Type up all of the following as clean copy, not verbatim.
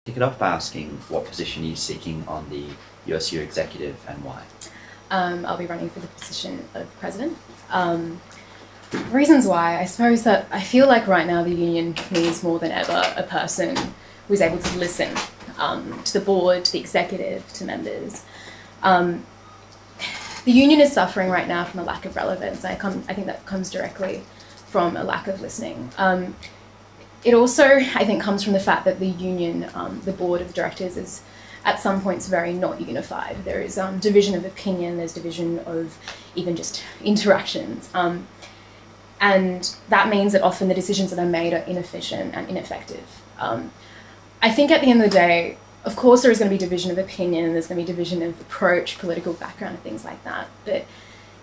Kick it off by asking what position are you seeking on the USU executive and why? I'll be running for the position of president. Reasons why, I suppose that I feel like right now the union needs more than ever a person who's able to listen to the board, to the executive, to members. The union is suffering right now from a lack of relevance. I think that comes directly from a lack of listening. It also, I think, comes from the fact that the union, the board of directors, is at some points very not unified. There is division of opinion, there's division of even just interactions. And that means that often the decisions that are made are inefficient and ineffective. I think at the end of the day, of course there is going to be division of opinion, there's going to be division of approach, political background and things like that. But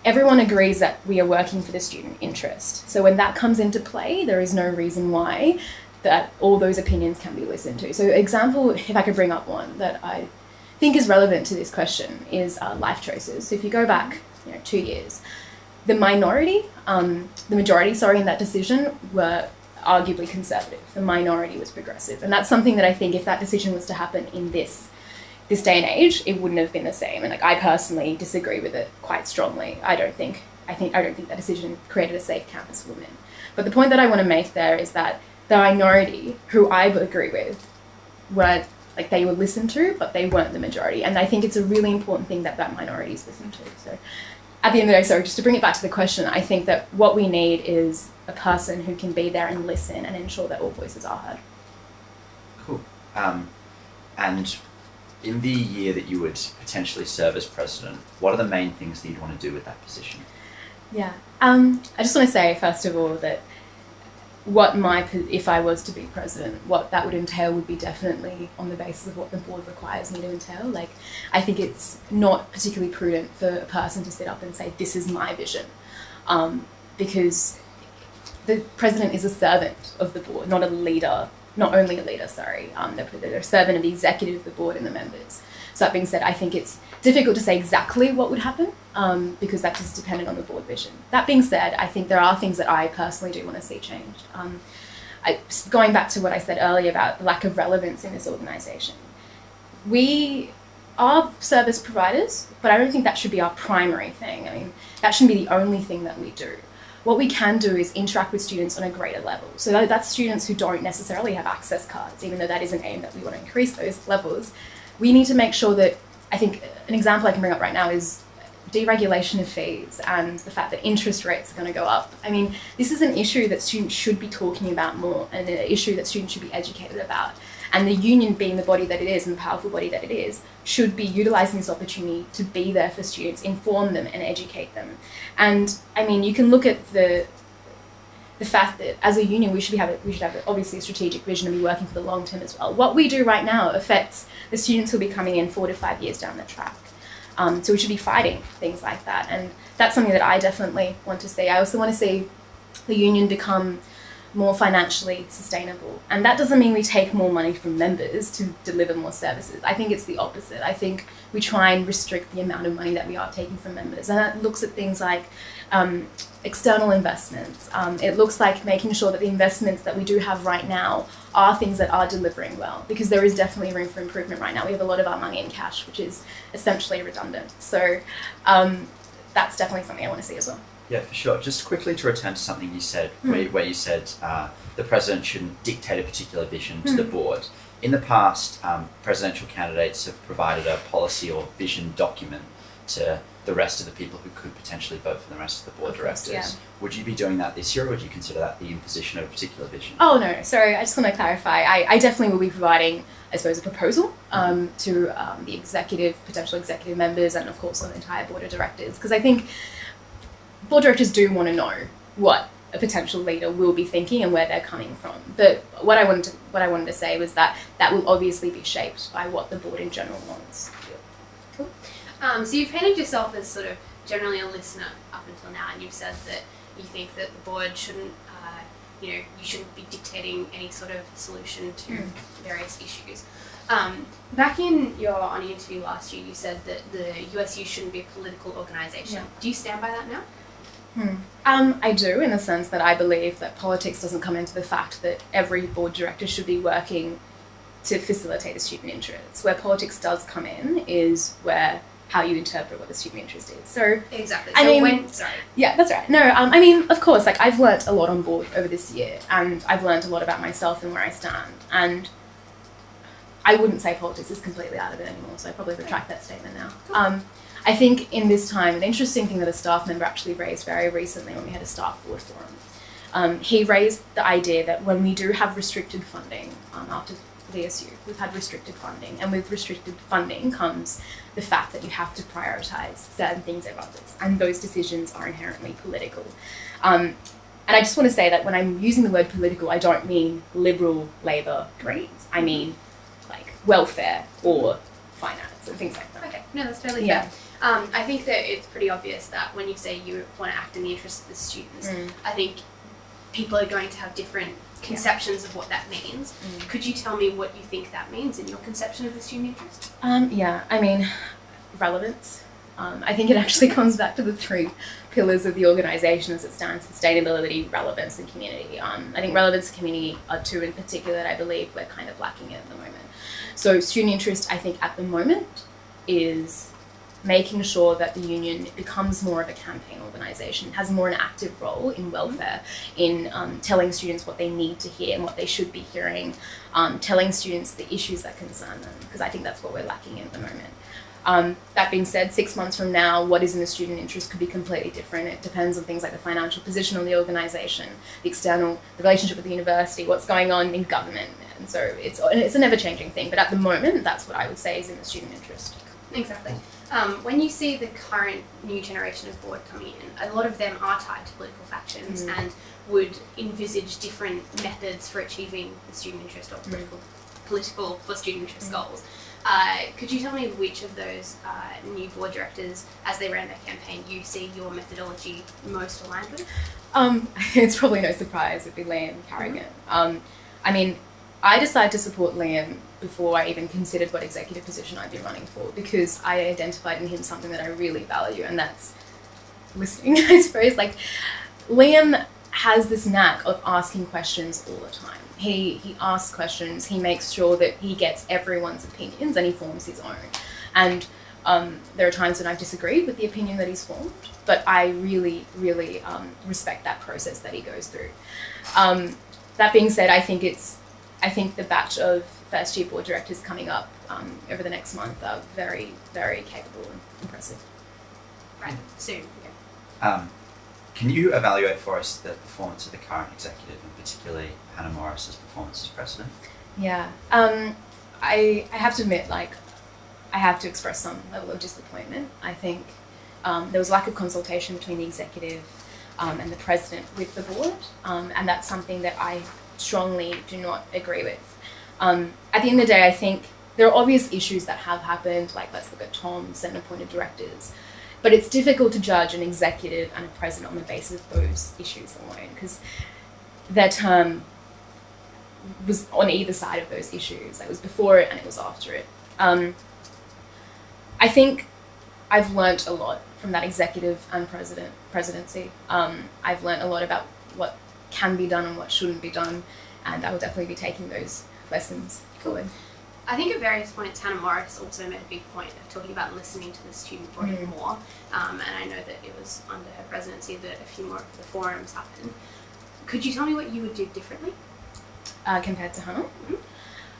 everyone agrees that we are working for the student interest. So when that comes into play, there is no reason why that all those opinions can be listened to. So example, if I could bring up one that I think is relevant to this question, is life choices. So if you go back 2 years, the majority in that decision were arguably conservative. The minority was progressive. And that's something that I think if that decision was to happen in this day and age, it wouldn't have been the same. And I personally disagree with it quite strongly. I don't think that decision created a safe campus for women. But the point that I want to make there is that the minority, who I agree with, weren't, they were listened to, but they weren't the majority. And I think it's a really important thing that minority is listened to. So at the end of the day, sorry, just to bring it back to the question, I think that what we need is a person who can be there and listen and ensure that all voices are heard. Cool. And in the year that you would potentially serve as president, what are the main things that you'd want to do with that position? Yeah, I just want to say, first of all, that if I was to be president, what that would entail would be definitely on the basis of what the board requires me to entail. I think it's not particularly prudent for a person to sit up and say, this is my vision, because the president is a servant of the board, not a leader. Not only a leader, sorry, they're a servant of the executive, the board and the members. So that being said, I think it's difficult to say exactly what would happen because that is dependent on the board vision. That being said, I think there are things that I personally do want to see changed. Going back to what I said earlier about the lack of relevance in this organisation, we are service providers, but I don't think that should be our primary thing. I mean, that shouldn't be the only thing that we do. What we can do is interact with students on a greater level. So that's students who don't necessarily have access cards, even though that is an aim that we want to increase those levels. We need to make sure that, I think an example I can bring up right now is deregulation of fees and the fact that interest rates are going to go up. I mean, this is an issue that students should be talking about more and an issue that students should be educated about. And the union, being the body that it is and the powerful body that it is, should be utilising this opportunity to be there for students, inform them and educate them. And I mean, you can look at the fact that as a union we should have obviously a strategic vision and be working for the long term as well. What we do right now affects the students who will be coming in 4 to 5 years down the track. So we should be fighting things like that. And that's something that I definitely want to see. I also want to see the union become more financially sustainable. And that doesn't mean we take more money from members to deliver more services. I think it's the opposite. I think we try and restrict the amount of money that we are taking from members. And that looks at things like external investments. It looks like making sure that the investments that we do have right now are things that are delivering well, because there is definitely room for improvement right now. We have a lot of our money in cash, which is essentially redundant. So that's definitely something I want to see as well. Yeah, for sure. Just quickly to return to something you said, where you said the president shouldn't dictate a particular vision to the board. In the past, presidential candidates have provided a policy or vision document to the rest of the people who could potentially vote for the rest of the board directors. Yeah. Would you be doing that this year, or would you consider that the imposition of a particular vision? Oh, no, sorry, I just want to clarify. I definitely will be providing, I suppose, a proposal to the executive, potential executive members, and of course the entire board of directors, because I think board directors do want to know what a potential leader will be thinking and where they're coming from. But what I wanted to say was that will obviously be shaped by what the board in general wants. Cool. So you've painted yourself as sort of generally a listener up until now, and you've said that you think that the board shouldn't, you shouldn't be dictating any sort of solution to various issues. Back in your interview last year, you said that the USU shouldn't be a political organisation. Yeah. Do you stand by that now? I do, in the sense that I believe that politics doesn't come into the fact that every board director should be working to facilitate the student interests. Where politics does come in is where how you interpret what the student interest is. So exactly. I mean, yeah, that's right. No, I mean, of course, like I've learnt a lot on board over this year, and I've learnt a lot about myself and where I stand. And I wouldn't say politics is completely out of it anymore, so I probably retract that statement now. I think in this time, an interesting thing that a staff member actually raised very recently when we had a staff board forum, he raised the idea that when we do have restricted funding after VSU, we've had restricted funding, and with restricted funding comes the fact that you have to prioritise certain things over others, and those decisions are inherently political. And I just want to say that when I'm using the word political, I don't mean Liberal, Labor, Greens. I mean like welfare or finance and things like that. Okay, no, that's totally fair. I think that it's pretty obvious that when you say you want to act in the interest of the students, I think people are going to have different conceptions of what that means. Could you tell me what you think that means in your conception of the student interest? Yeah, I mean, relevance. I think it actually comes back to the three pillars of the organisation as it stands: sustainability, relevance and community. I think relevance and community are two in particular that I believe we're kind of lacking at the moment. So student interest, I think at the moment, is making sure that the union becomes more of a campaign organisation, has more an active role in welfare, in telling students what they need to hear and what they should be hearing, telling students the issues that concern them, because I think that's what we're lacking at the moment. That being said, 6 months from now, what is in the student interest could be completely different. It depends on things like the financial position of the organisation, the relationship with the university, what's going on in government. And so it's a never-changing thing, but at the moment, that's what I would say is in the student interest. Exactly. When you see the current new generation of board coming in, a lot of them are tied to political factions and would envisage different methods for achieving the student interest or political for student interest goals. Could you tell me which of those new board directors, as they ran their campaign, you see your methodology most aligned with? It's probably no surprise it'd be Liam Carrigan. I mean, I decided to support Liam before I even considered what executive position I'd be running for, because I identified in him something that I really value, and that's listening, I suppose. Like, Liam has this knack of asking questions all the time. He asks questions, he makes sure that he gets everyone's opinions and he forms his own. And there are times when I've disagreed with the opinion that he's formed, but I really, really respect that process that he goes through. That being said, I think the batch of first year board directors coming up over the next month are very, very capable and impressive. Right, soon. Can you evaluate for us the performance of the current executive, and particularly Hannah Morris's performance as president? Yeah, I have to admit, like, I have to express some level of disappointment. I think there was lack of consultation between the executive and the president with the board, and that's something that I strongly do not agree with. At the end of the day, I think there are obvious issues that have happened, like let's look at Tom's and appointed directors, but it's difficult to judge an executive and a president on the basis of those issues alone, because their term was on either side of those issues. It was before it and it was after it. I think I've learnt a lot from that executive and presidency. I've learnt a lot about what can be done and what shouldn't be done, and I will definitely be taking those lessons forward. I think at various points Hannah Morris also made a big point of talking about listening to the student body more, and I know that it was under her presidency that a few more of the forums happened. Could you tell me what you would do differently? Compared to Hannah?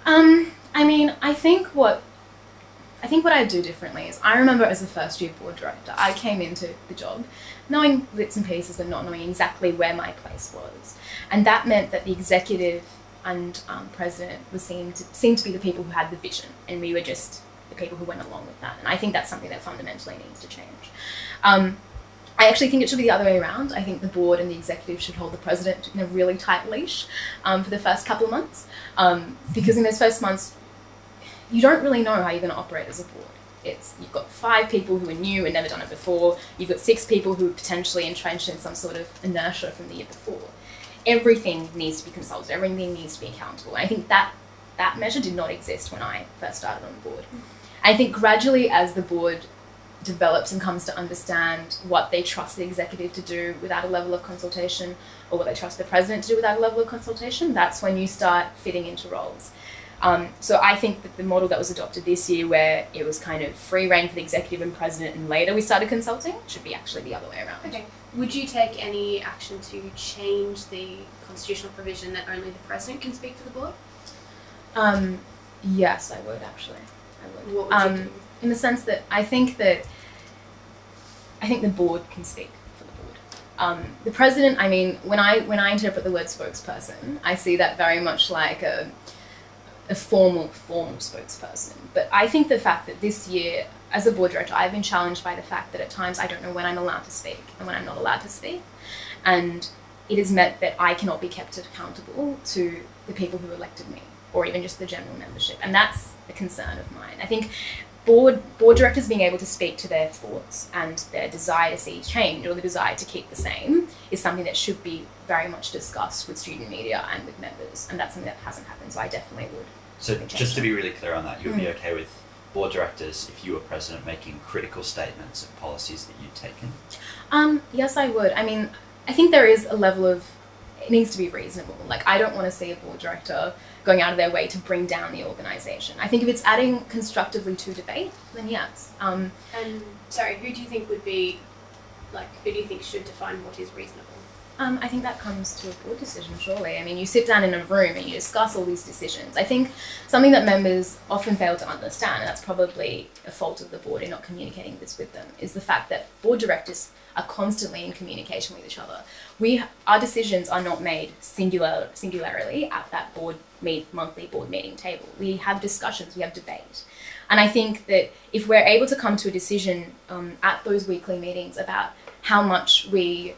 I mean, I think what I'd do differently is, I remember as a first year board director, I came into the job knowing bits and pieces but not knowing exactly where my place was. And that meant that the executive and president seemed to be the people who had the vision, and we were just the people who went along with that. And I think that's something that fundamentally needs to change. I actually think it should be the other way around. I think the board and the executive should hold the president in a really tight leash for the first couple of months, because in those first months, you don't really know how you're going to operate as a board. You've got 5 people who are new and never done it before. You've got 6 people who are potentially entrenched in some sort of inertia from the year before. Everything needs to be consulted. Everything needs to be accountable. I think that measure did not exist when I first started on the board. I think gradually, as the board develops and comes to understand what they trust the executive to do without a level of consultation, or what they trust the president to do without a level of consultation, that's when you start fitting into roles. So I think that the model that was adopted this year, where it was kind of free reign for the executive and president and later we started consulting, should be actually the other way around. Okay. Would you take any action to change the constitutional provision that only the president can speak for the board? Yes, I would actually. I would. What would you do? In the sense that I think the board can speak for the board. The president, I mean, when I interpret the word spokesperson, I see that very much like a formal spokesperson. But I think the fact that this year, as a board director, I've been challenged by the fact that at times I don't know when I'm allowed to speak and when I'm not allowed to speak. And it has meant that I cannot be kept accountable to the people who elected me, or even just the general membership. And that's a concern of mine. I think board directors being able to speak to their thoughts and their desire to see change or the desire to keep the same is something that should be very much discussed with student media and with members. And that's something that hasn't happened. So I definitely would. So just to be really clear on that, you would be okay with board directors, if you were president, making critical statements of policies that you'd taken? Yes, I would. I mean, I think there is a level of, it needs to be reasonable. Like, I don't want to see a board director going out of their way to bring down the organisation. I think if it's adding constructively to debate, then yes. And sorry, who do you think would be, like, who do you think should define what is reasonable? I think that comes to a board decision, surely. I mean, you sit down in a room and you discuss all these decisions. I think something that members often fail to understand, and that's probably a fault of the board in not communicating this with them, is the fact that board directors are constantly in communication with each other. Our decisions are not made singularly at that monthly board meeting table. We have discussions, we have debate. And I think that if we're able to come to a decision at those weekly meetings about how much we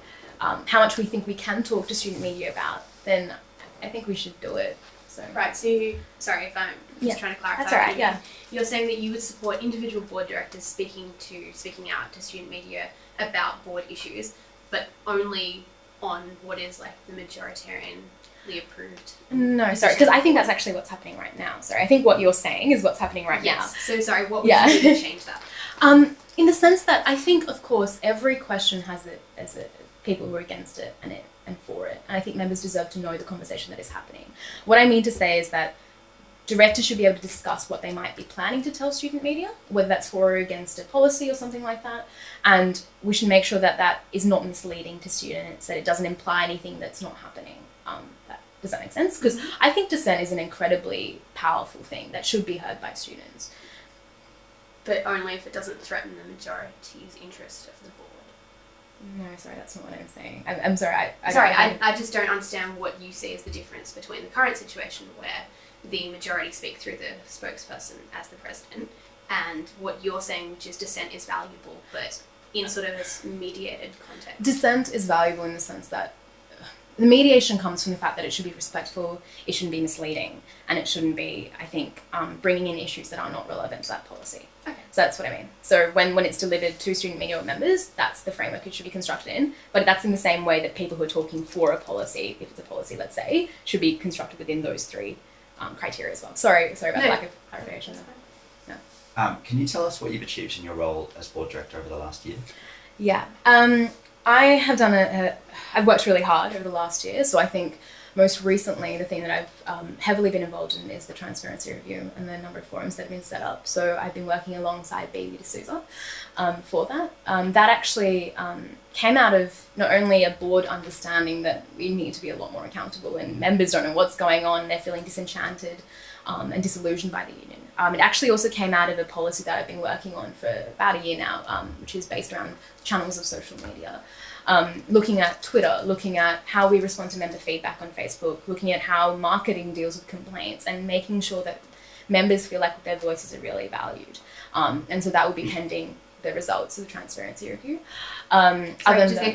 think we can talk to student media about, then I think we should do it. So. Right, so sorry if I'm just trying to clarify. That's all right, yeah. You're saying that you would support individual board directors speaking out to student media about board issues, but only on what is like the majoritarianly approved. No, sorry, because I think that's actually what's happening right now. Sorry, I think what you're saying is what's happening right now. Yes, so sorry, what would you do to change that? In the sense that I think, of course, every question has people who are against it and for it. And I think members deserve to know the conversation that is happening. What I mean to say is that directors should be able to discuss what they might be planning to tell student media, whether that's for or against a policy or something like that. And we should make sure that that is not misleading to students, that it doesn't imply anything that's not happening. Does that make sense? Because I think dissent is an incredibly powerful thing that should be heard by students. But only if it doesn't threaten the majority's interest of the board. No, sorry, that's not what I'm saying. I'm sorry. I just don't understand what you see as the difference between the current situation where the majority speak through the spokesperson as the president and what you're saying, which is dissent is valuable, but in sort of a mediated context. Dissent is valuable in the sense that the mediation comes from the fact that it should be respectful, it shouldn't be misleading, and it shouldn't be, I think, bringing in issues that are not relevant to that policy. Okay. So that's what I mean. So when it's delivered to student media members, that's the framework it should be constructed in. But that's in the same way that people who are talking for a policy, if it's a policy, let's say, should be constructed within those three criteria as well. Sorry about the lack of clarification. No. Can you tell us what you've achieved in your role as board director over the last year? Yeah. I have I've worked really hard over the last year, so I think most recently the thing that I've heavily been involved in is the transparency review and the number of forums that have been set up. So I've been working alongside BB D'Souza for that. That actually came out of not only a board understanding that we need to be a lot more accountable and members don't know what's going on, they're feeling disenchanted and disillusioned by the union. It actually also came out of a policy that I've been working on for about a year now, which is based around channels of social media. Looking at Twitter, looking at how we respond to member feedback on Facebook, looking at how marketing deals with complaints and making sure that members feel like their voices are really valued. And so that will be pending the results of the transparency review. Can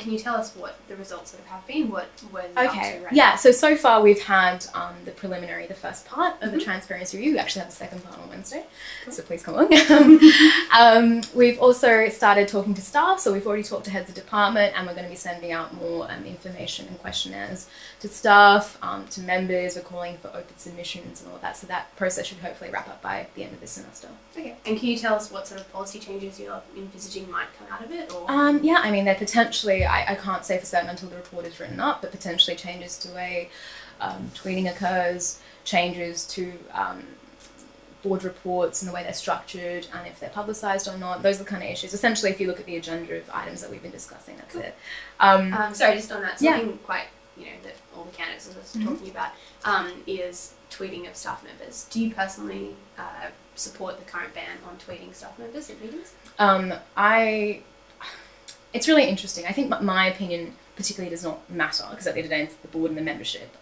you tell us what the results sort of have been? What were up to right now? So far we've had the first part of the transparency review. We actually have the second part on Wednesday, so please come along. We've also started talking to staff, so we've already talked to heads of department, and we're going to be sending out more information and questionnaires to staff, to members. We're calling for open submissions and all of that, so that process should hopefully wrap up by the end of this semester. Okay, and can you tell us what sort of policy changes you're envisaging might come out of it? Or they're potentially, I can't say for certain until the report is written up, but potentially changes to a tweeting occurs, changes to board reports and the way they're structured and if they're publicised or not. Those are the kind of issues. Essentially, if you look at the agenda of items that we've been discussing, that's it. Sorry, just on that, something quite, that all the candidates are talking about is tweeting of staff members. Do you personally support the current ban on tweeting staff members at meetings? It's really interesting. I think my opinion particularly does not matter because at the end of the day it's the board and the membership.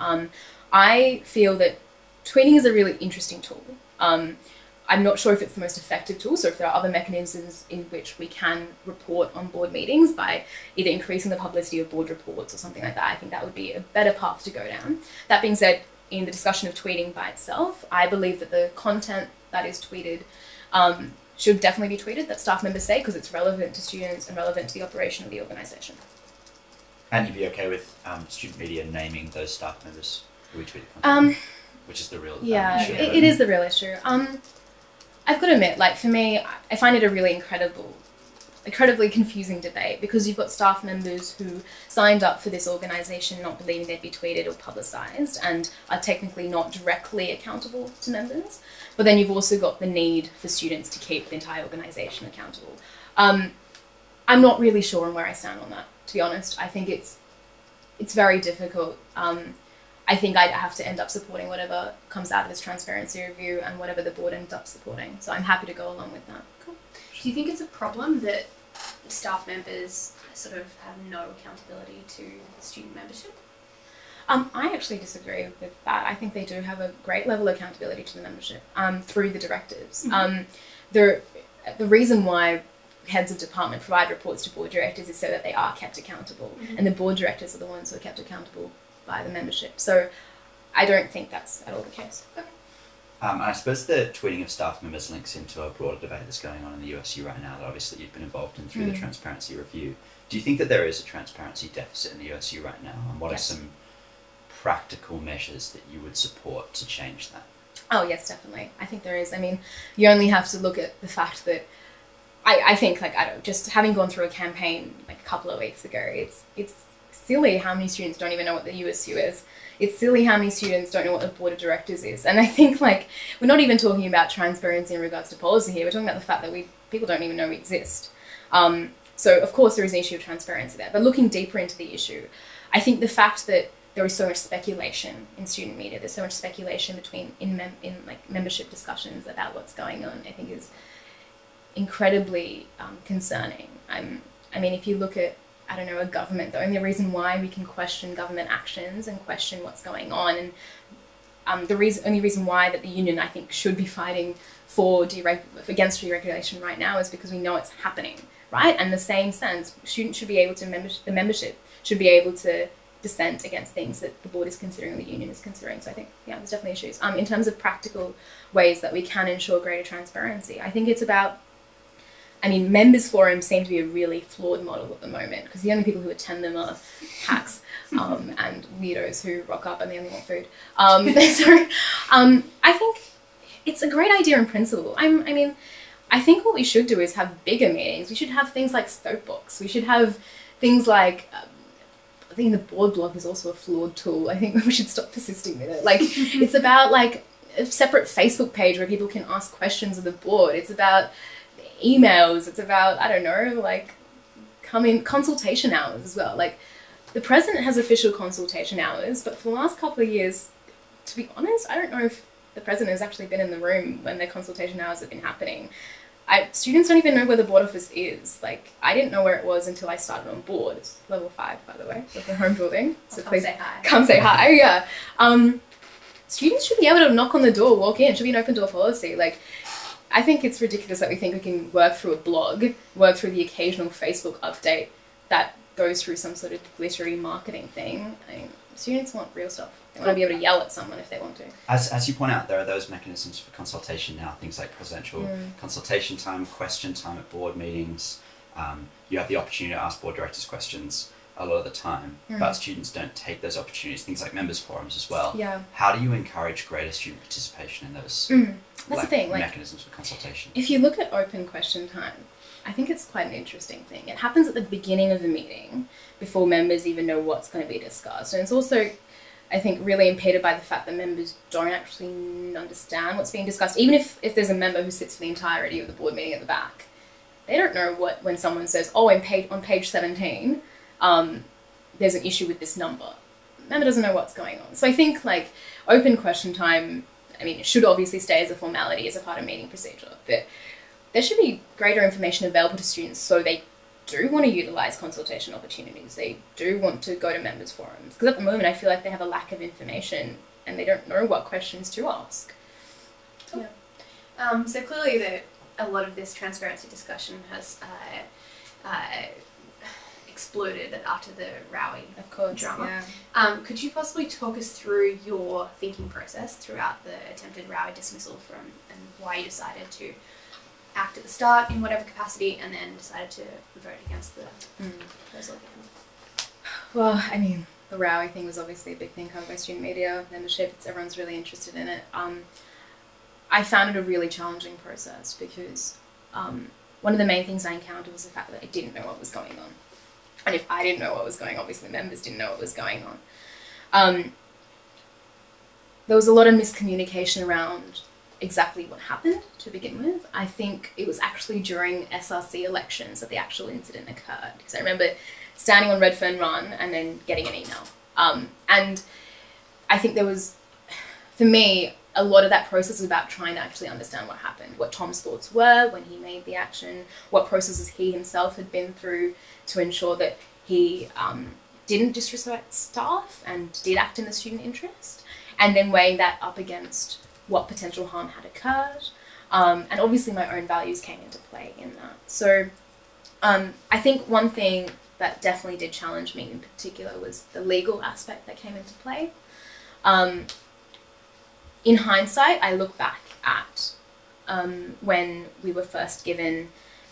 I feel that tweeting is a really interesting tool. I'm not sure if it's the most effective tool, so if there are other mechanisms in which we can report on board meetings by either increasing the publicity of board reports or something like that, I think that would be a better path to go down. That being said, in the discussion of tweeting by itself, I believe that the content that is tweeted should definitely be tweeted, that staff members say, because it's relevant to students and relevant to the operation of the organisation. And you'd be okay with student media naming those staff members who we tweeted content? Which is the real issue. It is the real issue. I've got to admit, like for me, I find it a really incredibly confusing debate because you've got staff members who signed up for this organisation not believing they'd be tweeted or publicised and are technically not directly accountable to members. But then you've also got the need for students to keep the entire organisation accountable. I'm not really sure on where I stand on that, to be honest. I think it's very difficult. I think I'd have to end up supporting whatever comes out of this transparency review and whatever the board ends up supporting. So I'm happy to go along with that. Cool. Do you think it's a problem that staff members sort of have no accountability to student membership? I actually disagree with that. I think they do have a great level of accountability to the membership through the directives. The reason why heads of department provide reports to board directors is so that they are kept accountable, and the board directors are the ones who are kept accountable by the membership. So I don't think that's at all the case. Okay. I suppose the tweeting of staff members links into a broader debate that's going on in the USU right now that obviously you've been involved in through the transparency review. Do you think that there is a transparency deficit in the USU right now, and what are some practical measures that you would support to change that? Oh yes, definitely. I think there is. I mean, you only have to look at the fact that I think, like, I don't know, just having gone through a campaign like a couple of weeks ago, it's silly how many students don't even know what the USU is. It's silly how many students don't know what the board of directors is. And I think, like, we're not even talking about transparency in regards to policy here. We're talking about the fact that people don't even know we exist. So of course there is an issue of transparency there. But looking deeper into the issue, I think the fact that there is so much speculation in student media, there's so much speculation in membership discussions about what's going on, I think is incredibly concerning. I mean, if you look at, I don't know, a government, the only reason why we can question government actions and question what's going on, and only reason why that the union, I think, should be fighting against deregulation right now is because we know it's happening, right? And in the same sense, students should be able to, the membership should be able to dissent against things that the board is considering or the union is considering. So I think, yeah, there's definitely issues. In terms of practical ways that we can ensure greater transparency, I think it's about, I mean, members forums seem to be a really flawed model at the moment because the only people who attend them are hacks and weirdos who rock up and they only want food. So I think it's a great idea in principle. I mean, I think what we should do is have bigger meetings. We should have things like Stokebox. We should have things like, I think the board blog is also a flawed tool. I think we should stop persisting with it. Like, it's about like a separate Facebook page where people can ask questions of the board. It's about emails, it's about, I don't know, like consultation hours as well. Like, the president has official consultation hours, but for the last couple of years, to be honest, I don't know if the president has actually been in the room when their consultation hours have been happening. Students don't even know where the board office is. Like, I didn't know where it was until I started on board. It's level 5, by the way, of the home building. So please come say hi. Yeah. Students should be able to knock on the door, walk in. It should be an open door policy. Like, I think it's ridiculous that we think we can work through a blog, work through the occasional Facebook update that goes through some sort of glittery marketing thing. I mean, students want real stuff. They want to be able to yell at someone if they want to. As you point out, there are those mechanisms for consultation now, things like presidential consultation time, question time at board meetings. You have the opportunity to ask board directors questions a lot of the time, but students don't take those opportunities, things like members forums as well. Yeah. How do you encourage greater student participation in those That's the thing, like, mechanisms for consultation? If you look at open question time, I think it's quite an interesting thing. It happens at the beginning of the meeting before members even know what's going to be discussed. And it's also, I think, really impeded by the fact that members don't actually understand what's being discussed. Even if there's a member who sits for the entirety of the board meeting at the back, they don't know when someone says, oh, on page 17, there's an issue with this number. The member doesn't know what's going on. So I think, like, open question time, I mean, it should obviously stay as a formality, as a part of meeting procedure, but there should be greater information available to students so they do want to utilise consultation opportunities. They do want to go to members' forums. Because at the moment, I feel like they have a lack of information and they don't know what questions to ask. Yeah. So clearly a lot of this transparency discussion has exploded after the Rowie drama. Yeah. Could you possibly talk us through your thinking process throughout the attempted Rowie dismissal and why you decided to act at the start in whatever capacity and then decided to vote against the proposal again? Well, I mean, the Rowie thing was obviously a big thing covered by student media membership. Everyone's really interested in it. I found it a really challenging process because one of the main things I encountered was the fact that I didn't know what was going on. And if I didn't know what was going on, obviously members didn't know what was going on. There was a lot of miscommunication around exactly what happened to begin with. I think it was actually during SRC elections that the actual incident occurred, because I remember standing on Redfern Run and then getting an email. And I think there was, for me, a lot of that process was about trying to actually understand what happened, what Tom's thoughts were when he made the action, what processes he himself had been through to ensure that he didn't disrespect staff and did act in the student interest, and then weighing that up against what potential harm had occurred. And obviously my own values came into play in that. So I think one thing that definitely did challenge me in particular was the legal aspect that came into play. In hindsight, I look back at when we were first given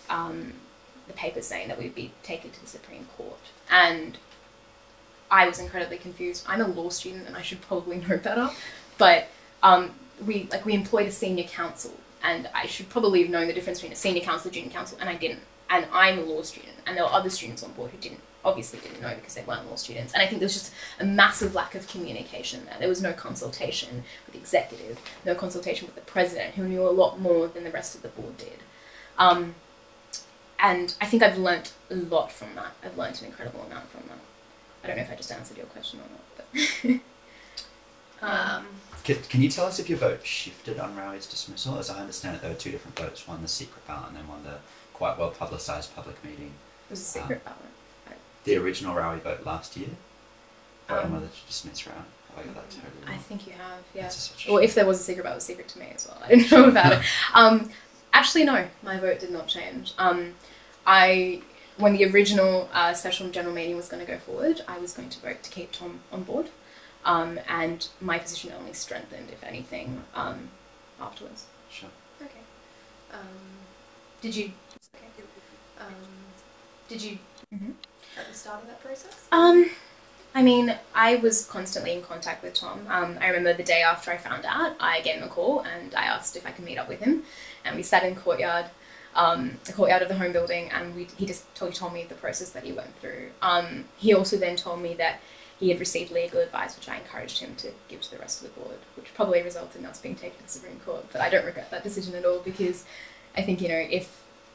the paper saying that we'd be taken to the Supreme Court, and I was incredibly confused. I'm a law student and I should probably know better, but we employed a senior counsel, and I should probably have known the difference between a senior counsel and a junior counsel, and I didn't. And I'm a law student, and there were other students on board who obviously didn't know because they weren't law students. And I think there was just a massive lack of communication there. There was no consultation with the executive, no consultation with the president, who knew a lot more than the rest of the board did. And I think I've learnt a lot from that. I've learnt an incredible amount from that. I don't know if I just answered your question or not, but... Can you tell us if your vote shifted on Rowie's dismissal? As I understand it, there were two different votes, one the secret ballot and then one the quite well publicised public meeting. It was a secret ballot. The original Rowie vote last year? On whether to dismiss Rowie. Have I got that totally wrong? I think you have, yeah. Well, if there was a secret ballot, it was secret to me as well. I didn't know about it. Actually, no, my vote did not change. When the original special general meeting was going to go forward, I was going to vote to keep Tom on board. And my position only strengthened, if anything, afterwards. Sure. Okay. Did you at the start of that process? I mean, I was constantly in contact with Tom. I remember the day after I found out, I gave him a call and I asked if I could meet up with him. And we sat in the courtyard of the home building, and he just told me the process that he went through. He also then told me that he had received legal advice, which I encouraged him to give to the rest of the board, which probably resulted in us being taken to the Supreme Court. But I don't regret that decision at all, because I think,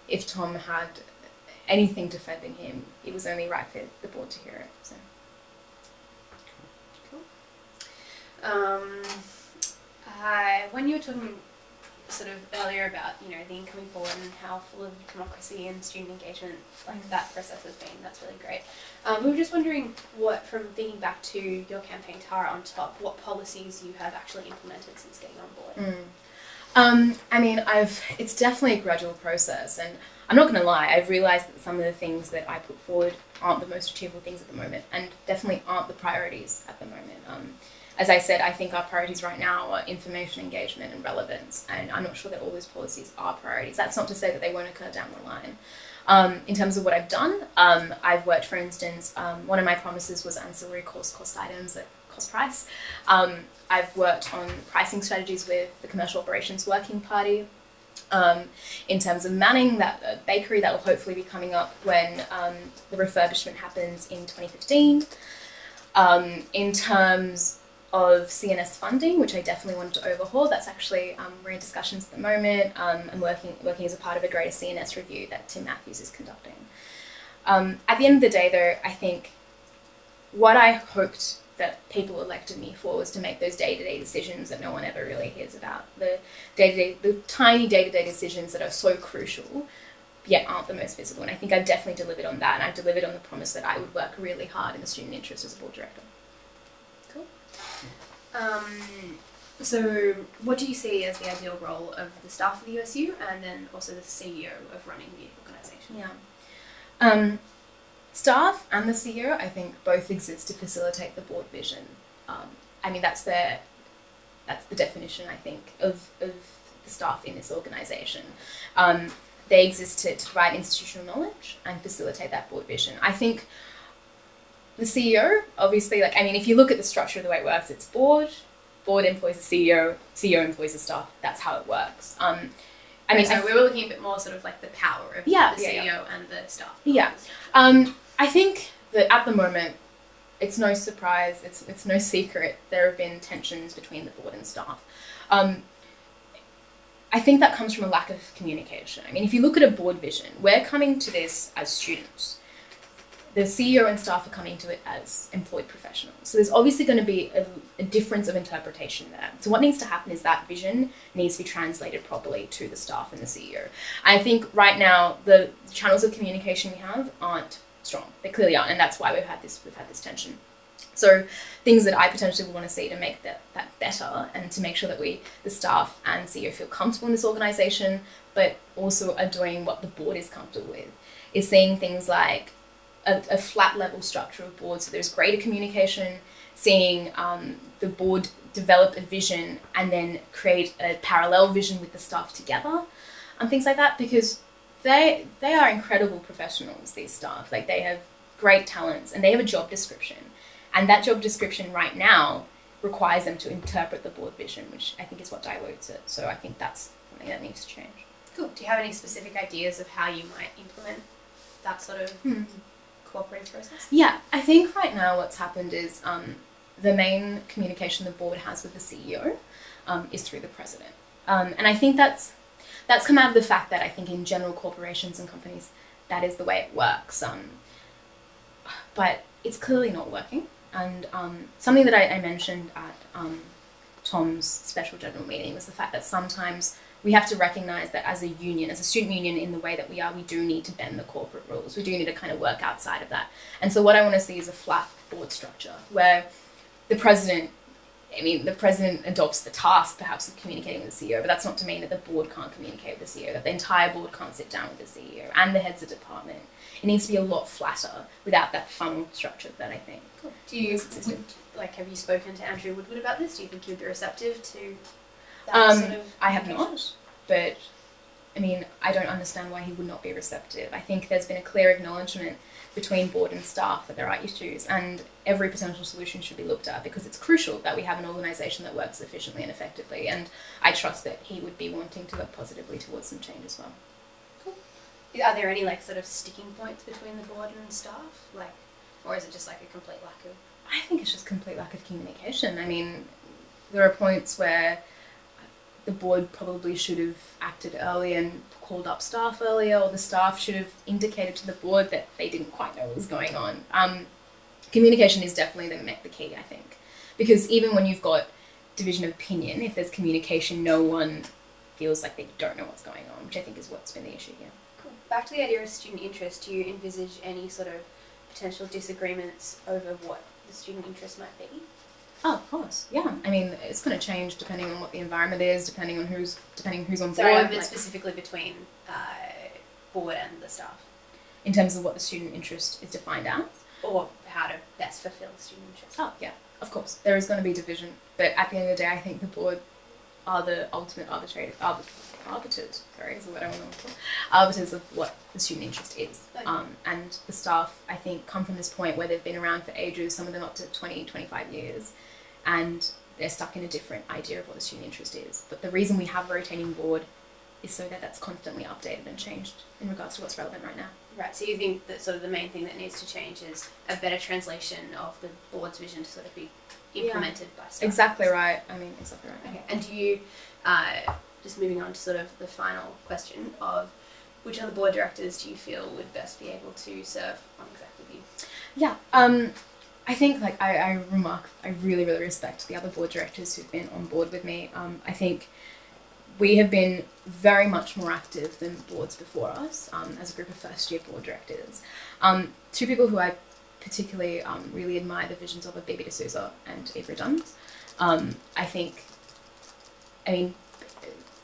if Tom had anything defending him, it was only right for the board to hear it. So. Cool. When you were talking sort of earlier about, the incoming board and how full of democracy and student engagement that process has been, that's really great. We were just wondering what, from thinking back to your campaign, Tara, on top, what policies you have actually implemented since getting on board. I mean, it's definitely a gradual process, and I'm not going to lie, I've realised that some of the things that I put forward aren't the most achievable things at the moment, and definitely aren't the priorities at the moment. As I said, I think our priorities right now are information engagement and relevance, and I'm not sure that all those policies are priorities. That's not to say that they won't occur down the line. In terms of what I've done, I've worked, for instance, one of my promises was ancillary cost items at cost price. I've worked on pricing strategies with the Commercial Operations Working Party. In terms of manning, that bakery that will hopefully be coming up when the refurbishment happens in 2015. In terms of CNS funding, which I definitely wanted to overhaul. That's actually, we're in discussions at the moment. I'm working as a part of a greater CNS review that Tim Matthews is conducting. At the end of the day, though, I think what I hoped that people elected me for was to make those day-to-day decisions that no one ever really hears about. The tiny day-to-day decisions that are so crucial, yet aren't the most visible. And I think I've definitely delivered on that, and I've delivered on the promise that I would work really hard in the student interest as a board director. Cool. So what do you see as the ideal role of the staff of the USU and then also the CEO of running the organisation? Yeah. Staff and the CEO, I think, both exist to facilitate the board vision. I mean, that's the definition, I think, of the staff in this organisation. They exist to provide institutional knowledge and facilitate that board vision. I think the CEO, obviously, like, I mean, if you look at the structure of the way it works, it's board employs a CEO employs a staff. That's how it works. I mean, so we were looking a bit more sort of like the power of the CEO and the staff. Yeah. I think that at the moment, it's no surprise, it's no secret, there have been tensions between the board and staff. I think that comes from a lack of communication. I mean, if you look at a board vision, we're coming to this as students. The CEO and staff are coming to it as employed professionals. So there's obviously going to be a difference of interpretation there. So what needs to happen is that vision needs to be translated properly to the staff and the CEO. I think right now the channels of communication we have aren't strong. They clearly aren't, and that's why we've had this tension. So things that I potentially would want to see to make that better and to make sure that the staff and CEO feel comfortable in this organisation, but also are doing what the board is comfortable with, is seeing things like a flat level structure of board, so there's greater communication, seeing the board develop a vision and then create a parallel vision with the staff together and things like that, because they are incredible professionals, these staff. Like, they have great talents and they have a job description, and that job description right now requires them to interpret the board vision, which I think is what dilutes it. So I think that's something that needs to change. Cool. Do you have any specific ideas of how you might implement that sort of cooperative process? Yeah, I think right now what's happened is the main communication the board has with the CEO is through the president. And I think that's come out of the fact that I think in general corporations and companies, that is the way it works. But it's clearly not working. And something that I mentioned at Tom's special general meeting was the fact that sometimes we have to recognise that as a union, as a student union in the way that we are, we do need to bend the corporate rules. We do need to kind of work outside of that. And so what I want to see is a flat board structure where the president adopts the task perhaps of communicating with the CEO, but that's not to mean that the board can't communicate with the CEO, that the entire board can't sit down with the CEO and the heads of department. It needs to be a lot flatter without that funnel structure that I think. Cool. Have you spoken to Andrew Woodward about this? Do you think he would be receptive to that sort of I have not, but I mean, I don't understand why he would not be receptive. I think there's been a clear acknowledgement between board and staff that there are issues, and every potential solution should be looked at, because it's crucial that we have an organisation that works efficiently and effectively, and I trust that he would be wanting to work positively towards some change as well. Cool. Are there any sort of sticking points between the board and staff? Or is it just a complete lack of... I think it's just complete lack of communication. I mean, there are points where the board probably should have acted early and called up staff earlier, or the staff should have indicated to the board that they didn't quite know what was going on. Communication is definitely the key, I think. Because even when you've got division of opinion, if there's communication, no one feels like they don't know what's going on, which I think is what's been the issue here. Cool. Back to the idea of student interest, do you envisage any sort of potential disagreements over what the student interest might be? Oh, of course, yeah. I mean, it's going to change depending on what the environment is, depending on who's on board. Sorry, specifically between board and the staff. In terms of what the student interest is defined as? Or how to best fulfil the student interest. Oh, yeah, of course. There is going to be division, but at the end of the day, I think the board are the ultimate arbiters, is what I want to call arbiters of what the student interest is. Okay. And the staff, I think, come from this point where they've been around for ages, some of them up to 20, 25 years, and they're stuck in a different idea of what the student interest is. But the reason we have a rotating board is so that that's constantly updated and changed in regards to what's relevant right now. Right, so you think that sort of the main thing that needs to change is a better translation of the board's vision to sort of be implemented by staff? Exactly right. I mean, exactly right. Okay, and do you, just moving on to sort of the final question of which other board directors do you feel would best be able to serve on exec with you? Yeah, I think like I really respect the other board directors who've been on board with me. I think we have been very much more active than boards before us as a group of first year board directors. Two people who I particularly really admire the visions of are Bibi D'Souza and Eve Redund.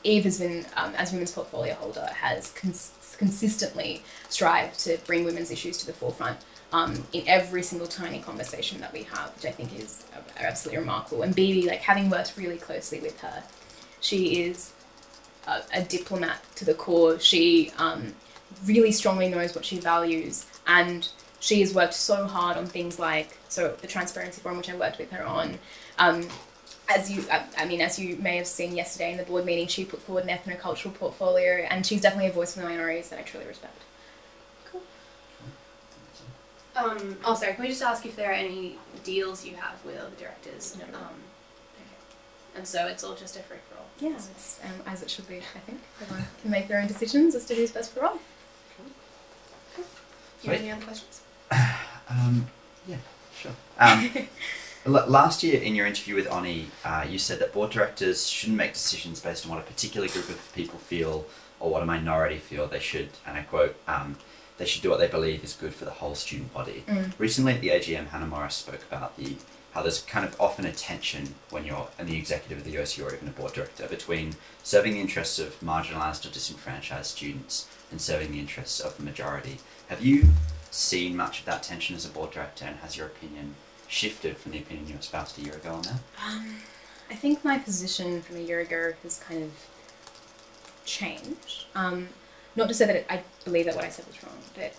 Eve has been, as Women's Portfolio Holder, has consistently strived to bring women's issues to the forefront in every single tiny conversation that we have, which I think is absolutely remarkable. And Bibi, like having worked really closely with her, she is a diplomat to the core. She really strongly knows what she values, and she has worked so hard on things like, so the Transparency Forum, which I worked with her on, as you may have seen yesterday in the board meeting, she put forward an ethnocultural portfolio, and she's definitely a voice for the minorities that I truly respect. Cool. Sorry, can we just ask if there are any deals you have with other directors? No. Okay. And so it's all just a free-for-all? Yeah, it's as it should be, I think. Everyone can make their own decisions as to who's best for role. Do you have any other questions? Yeah, sure. Last year in your interview with Oni, you said that board directors shouldn't make decisions based on what a particular group of people feel or what a minority feel. They should, and I quote, they should do what they believe is good for the whole student body. Recently at the AGM, Hannah Morris spoke about how there's kind of often a tension when you're in the executive of the OSU or even a board director between serving the interests of marginalised or disenfranchised students and serving the interests of the majority. Have you seen much of that tension as a board director, and has your opinion shifted from the opinion you espoused a year ago on that? I think my position from a year ago has kind of changed. Not to say that I believe that what I said was wrong, but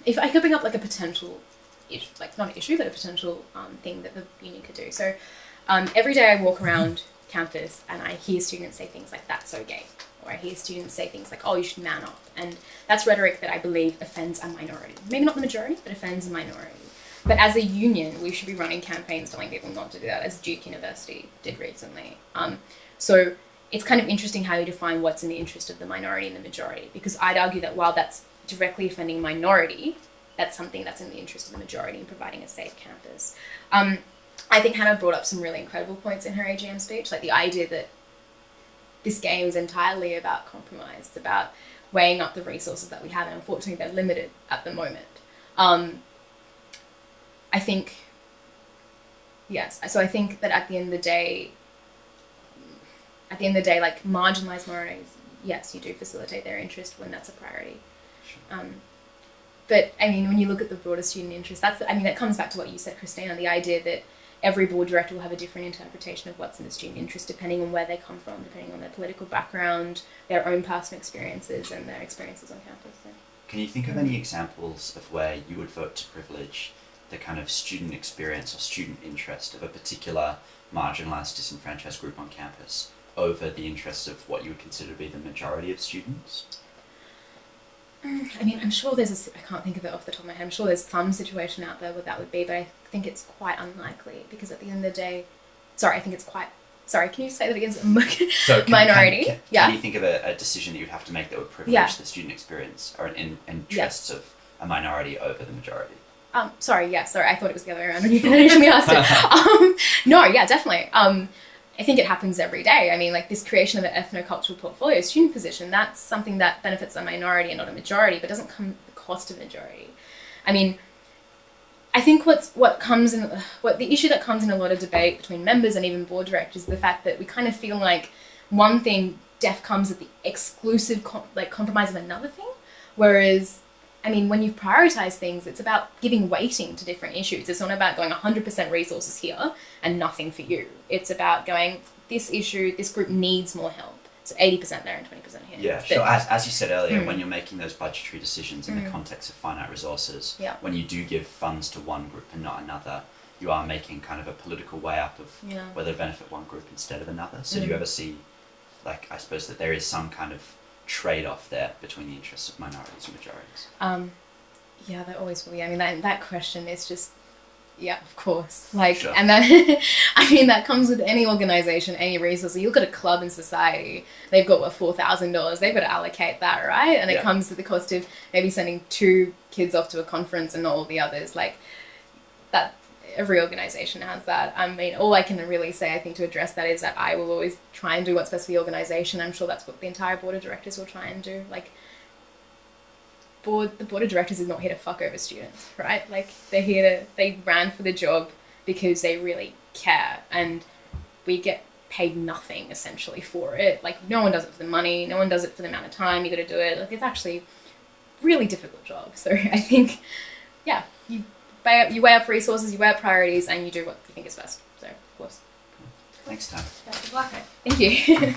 if I could bring up like a potential issue, like not an issue, but a potential thing that the union could do. So every day I walk around campus and I hear students say things like, "That's so gay," or I hear students say things like, "Oh, you should man up," and that's rhetoric that I believe offends a minority. Maybe not the majority, but offends a minority. But as a union, we should be running campaigns telling people not to do that, as Duke University did recently. So it's kind of interesting how you define what's in the interest of the minority and the majority, because I'd argue that while that's directly offending minority, that's something that's in the interest of the majority in providing a safe campus. I think Hannah brought up some really incredible points in her AGM speech, like the idea that this game is entirely about compromise. It's about weighing up the resources that we have, and unfortunately they're limited at the moment. I think that at the end of the day, like marginalised minorities, yes, you do facilitate their interest when that's a priority. Sure. But I mean, when you look at the broader student interest, that comes back to what you said, Christina, the idea that every board director will have a different interpretation of what's in the student interest depending on where they come from, depending on their political background, their own personal experiences, and their experiences on campus. So. Can you think of any examples of where you would vote to privilege the kind of student experience or student interest of a particular marginalised, disenfranchised group on campus over the interests of what you would consider to be the majority of students? I mean, I'm sure there's I can't think of it off the top of my head. I'm sure there's some situation out there where that would be, but I think it's quite unlikely, because at the end of the day, can you say that again? So minority. Can you think of a decision that you'd have to make that would privilege the student experience or interests of a minority over the majority? Sorry, I thought it was the other way around when you initially asked it. No, yeah, definitely. I think it happens every day. I mean, like this creation of an ethnocultural portfolio student position, that's something that benefits a minority and not a majority, but doesn't come at the cost of a majority. I mean, I think the issue that comes in a lot of debate between members and even board directors is the fact that we kind of feel like one thing comes at the exclusive compromise of another thing, whereas I mean, when you prioritise things, it's about giving weighting to different issues. It's not about going 100% resources here and nothing for you. It's about going, this group needs more help. So 80% there and 20% here. Yeah, sure. As you said earlier, when you're making those budgetary decisions in the context of finite resources, when you do give funds to one group and not another, you are making kind of a political way up of whether to benefit one group instead of another. So do you ever see, like, I suppose that there is some kind of trade-off there between the interests of minorities and majorities? Yeah, there always will be. I mean, that question is just, yeah, of course. Like, Sure. and that, I mean, that comes with any organisation, any resource. You look at a club in society, they've got, what, $4,000, they've got to allocate that, right? And it comes at the cost of maybe sending 2 kids off to a conference and not all the others. Like, that, every organisation has that. I mean, all I can really say, I think, to address that is that I will always try and do what's best for the organisation. I'm sure that's what the entire board of directors will try and do. Like, the board of directors is not here to fuck over students, right? Like, they ran for the job because they really care, and we get paid nothing essentially for it. Like, no one does it for the money, no one does it for the amount of time you got to do it. Like, it's actually a really difficult job. So I think, yeah, you weigh up resources, you weigh up priorities, and you do what you think is best. So, of course. Thanks, Tam. Best of luck. Thank you.